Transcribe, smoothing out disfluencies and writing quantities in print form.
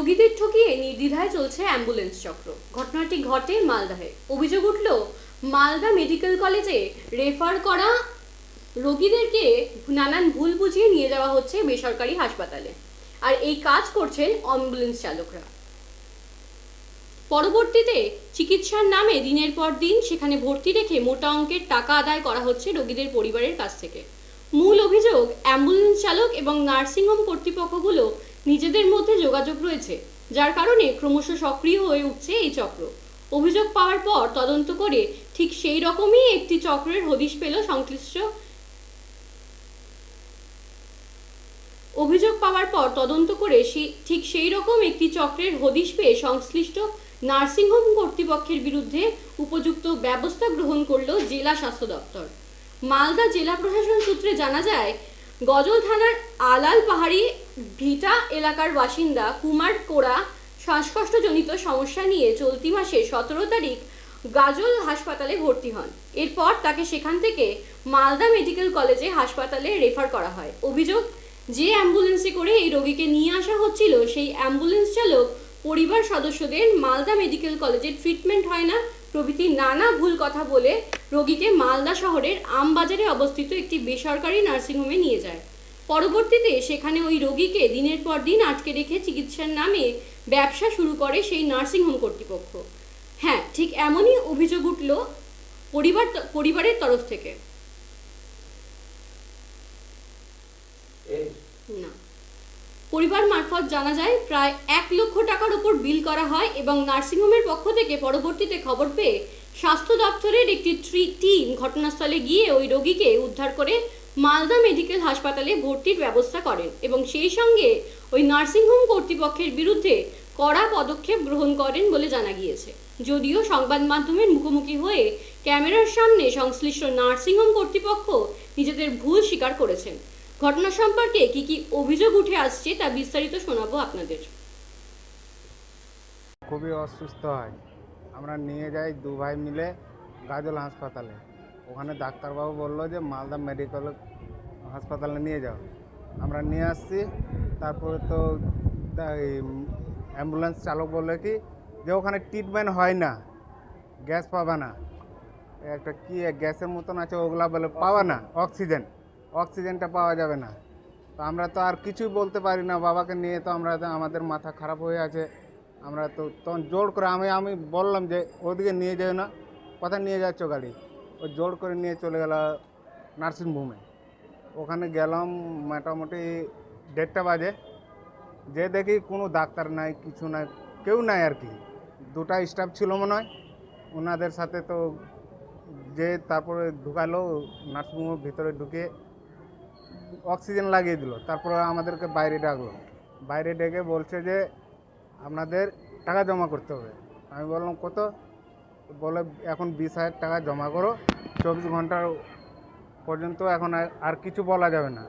রোগীদের ঠকিয়ে নির্দ্বিধায় চলছে অ্যাম্বুলেন্স চক্র। ঘটনাটি ঘটে মালদাহে। অভিযোগ উঠল, মালদা মেডিকেল কলেজে রেফার করা রোগীদেরকে নানান ভুল বুঝিয়ে নিয়ে যাওয়া হচ্ছে বেসরকারি হাসপাতালে, আর এই কাজ করছেন অ্যাম্বুলেন্স চালকরা। পরবর্তীতে চিকিৎসার নামে দিনের পর দিন সেখানে ভর্তি রেখে মোটা অঙ্কের টাকা আদায় করা হচ্ছে রোগীদের পরিবারের কাছ থেকে। মূল অভিযোগ, অ্যাম্বুলেন্স চালক এবং নার্সিংহোম কর্তৃপক্ষগুলো নিজেদের মধ্যে যোগাযোগ রয়েছে, যার কারণে ক্রমশ সক্রিয় হয়ে উঠছে এই চক্র। অভিযোগ পাওয়ার পর তদন্ত করে ঠিক সেই রকমই একটি চক্রের হদিশ পেল সংশ্লিষ্ট নার্সিংহোম কর্তৃপক্ষের বিরুদ্ধে উপযুক্ত ব্যবস্থা গ্রহণ করল জেলা স্বাস্থ্য দপ্তর। মালদা জেলা প্রশাসন সূত্রে জানা যায়, গজল থানার আলাল পাহাড়ি ভিটা এলাকার বাসিন্দা কুমার কোড়া শ্বাসকষ্টজনিত সমস্যা নিয়ে চলতি মাসের 17 তারিখ গাজল হাসপাতালে ভর্তি হন। এরপর তাকে সেখান থেকে মালদা মেডিকেল কলেজে হাসপাতালে রেফার করা হয়। অভিযোগ, যে অ্যাম্বুলেন্সে করে এই রোগীকে নিয়ে আসা হচ্ছিল, সেই অ্যাম্বুলেন্স চালক পরিবার সদস্যদের মালদা মেডিকেল কলেজে ট্রিটমেন্ট হয় না প্রভৃতি নানা ভুল কথা বলে রোগীকে মালদা শহরের আমবাজারে অবস্থিত একটি বেসরকারি নার্সিংহোমে নিয়ে যায়। পরবর্তীতে সেখানে ওই রোগীকে দিনের পর দিন আটকে রেখে চিকিৎসার নামে ব্যবসা শুরু করে সেই নার্সিংহোম কর্তৃপক্ষ। হ্যাঁ, ঠিক এমনই অভিযোগ উঠল পরিবারের তরফ থেকে। পরিবার মারফত জানা যায়, প্রায় 1 লক্ষ টাকার উপর বিল করা হয় এবং নার্সিংহোমের পক্ষ থেকে পরবর্তীতে খবর পেয়ে স্বাস্থ্য দপ্তরের একটি টিম ঘটনাস্থলে গিয়ে ওই রোগীকে উদ্ধার করে মালদা মেডিকেল হাসপাতালে ভর্তির ব্যবস্থা করেন এবং সেই সঙ্গে ওই নার্সিংহোম কর্তৃপক্ষের বিরুদ্ধে কড়া পদক্ষেপ গ্রহণ করেন বলে জানা গিয়েছে। যদিও সংবাদ মাধ্যমের মুখোমুখি হয়ে ক্যামেরার সামনে সংশ্লিষ্ট নার্সিংহোম কর্তৃপক্ষ নিজেদের ভুল স্বীকার করেছেন। ঘটনা সম্পর্কে কি কি অভিযোগ উঠে আসছে তা বিস্তারিত শোনাবো আপনাদের। খুবই অসুস্থ হয়, আমরা নিয়ে যাই 2 ভাই মিলে গাজল হাসপাতালে। ওখানে ডাক্তারবাবু বললো যে মালদা মেডিকেল হাসপাতালে নিয়ে যাও। আমরা নিয়ে আসছি, তারপরে তো অ্যাম্বুলেন্স চালক বললো কি যে ওখানে ট্রিটমেন্ট হয় না, গ্যাস পাবে না, একটা কি গ্যাসের মতন আছে ওগুলা বলে পাওয়া না, অক্সিজেনটা পাওয়া যাবে না। তো আমরা তো আর কিছুই বলতে পারি না, বাবাকে নিয়ে তো আমাদের মাথা খারাপ হয়ে আছে। আমরা তো তখন জোর করে আমি বললাম যে ওদিকে নিয়ে যাও না, কোথায় নিয়ে যাচ্ছ গাড়ি? ও জোর করে নিয়ে চলে গেল নার্সিংহোমে। ওখানে গেলাম মোটামুটি 1:30 বাজে, যে দেখি কোনো ডাক্তার নাই, কিছু নাই, কেউ নাই আর কি। 2টা স্টাফ ছিল মনে হয়, ওনাদের সাথে তো যে তারপরে ঢুকালো নার্সিংহোমের ভিতরে, ঢুকে অক্সিজেন লাগিয়ে দিল। তারপরে আমাদেরকে বাইরে ডাকলো, বাইরে ডেকে বলছে যে আপনাদের টাকা জমা করতে হবে। আমি বললাম কত? বলে এখন 20,000 টাকা জমা করো, 24 ঘন্টা পর্যন্ত, এখন আর কিছু বলা যাবে না।